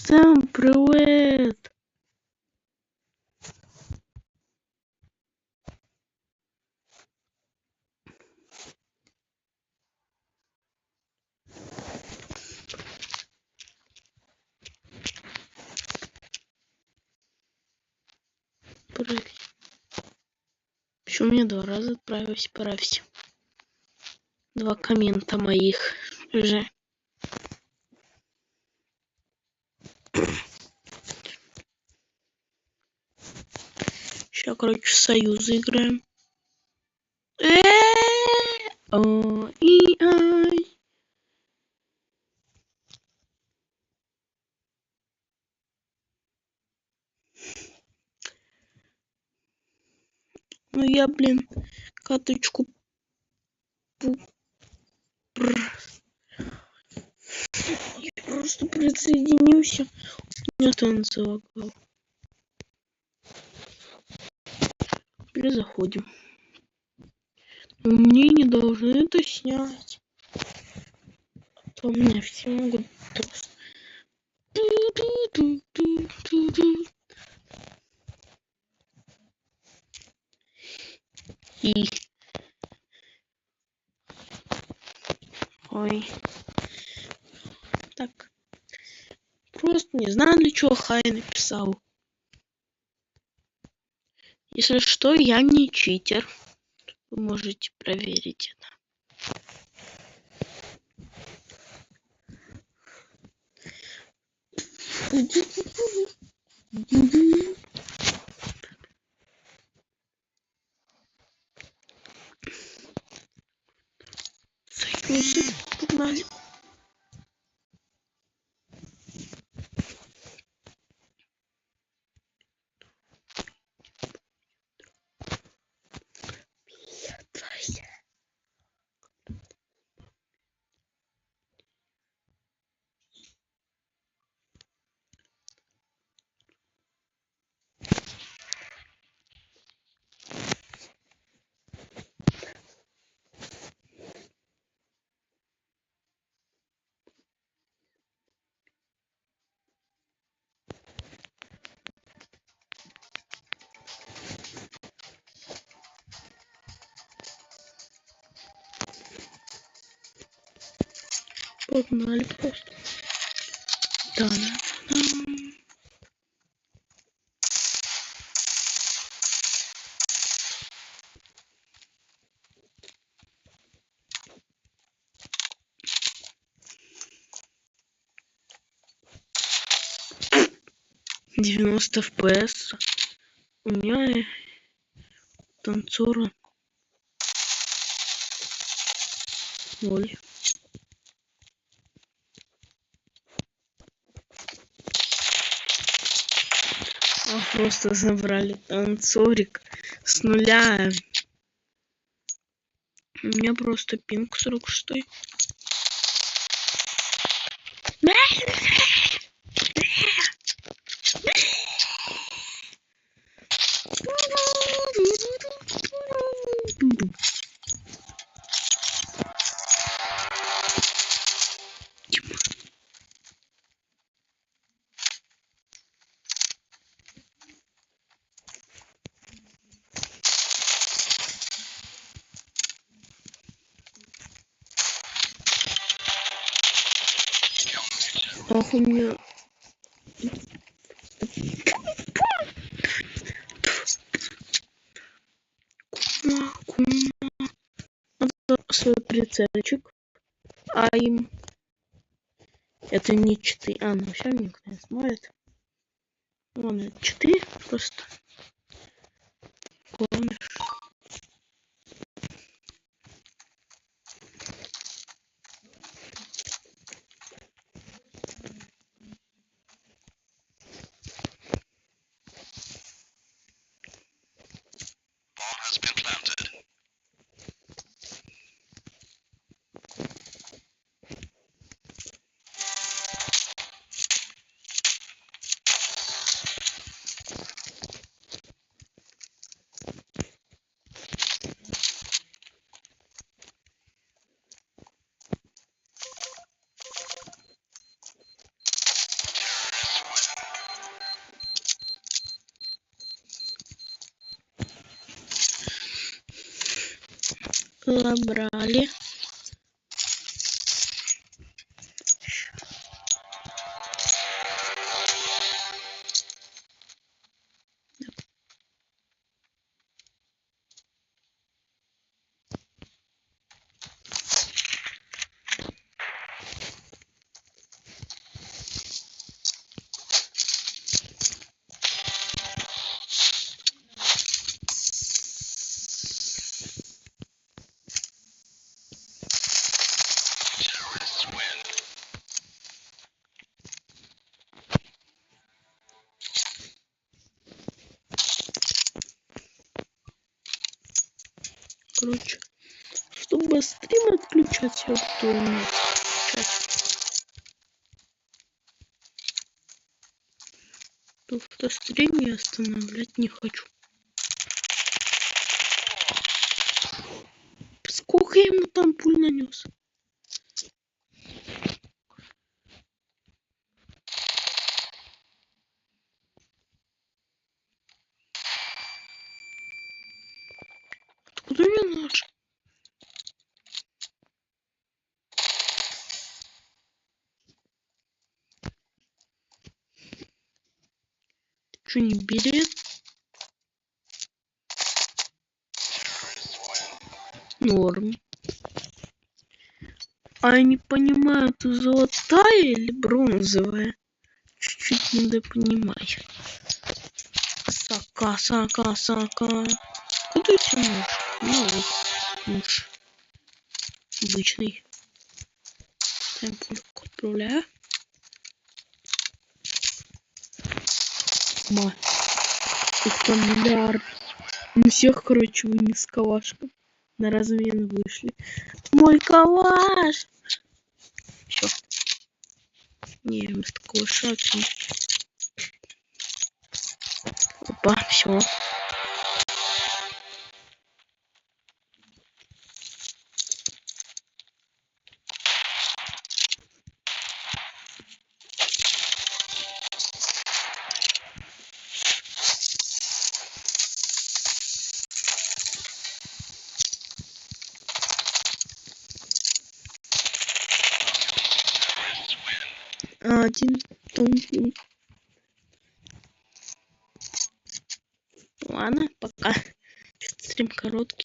Всем привет! Почему мне 2 раза отправились? 2 коммента моих уже. Сейчас, короче, союз играем. Ну я, блин, каточку. Я просто присоединился. Нет, он залагал. Перезаходим. Мне не должны это снять. А то меня все могут просто. И. Ой. Так. Просто не знаю, для чего Хай написал. Если что, я не читер. Вы можете проверить это. Союзы, погнали. Погнали просто. Да. 90 FPS. У меня танцора 0. Просто забрали танцорик с 0. У меня просто пинг 46. Ах, у меня... Свой прицельчик. А им... Это не 4. А, ну все, никто не смотрит. Вон 4 просто. Главное. Забрали. Короче, чтобы стрим отключать, я буду то стрим я останавливать не хочу. Сколько я ему там пуль нанес? Откуда я наш? Что не берет? Норм. А я не понимаю, ты золотая или бронзовая? Чуть-чуть недопонимаю. Сака. Куда у тебя муж? Ну вот, муж. Обычный. Ставим пульку, отправляю. Их там миллиард. Мы всех, короче, вынес с калашком. На размен вышли. Мой калаш! Все. Не, вместо калаша. Опа, все. Один тонкий. Ладно, пока. Стрим короткий.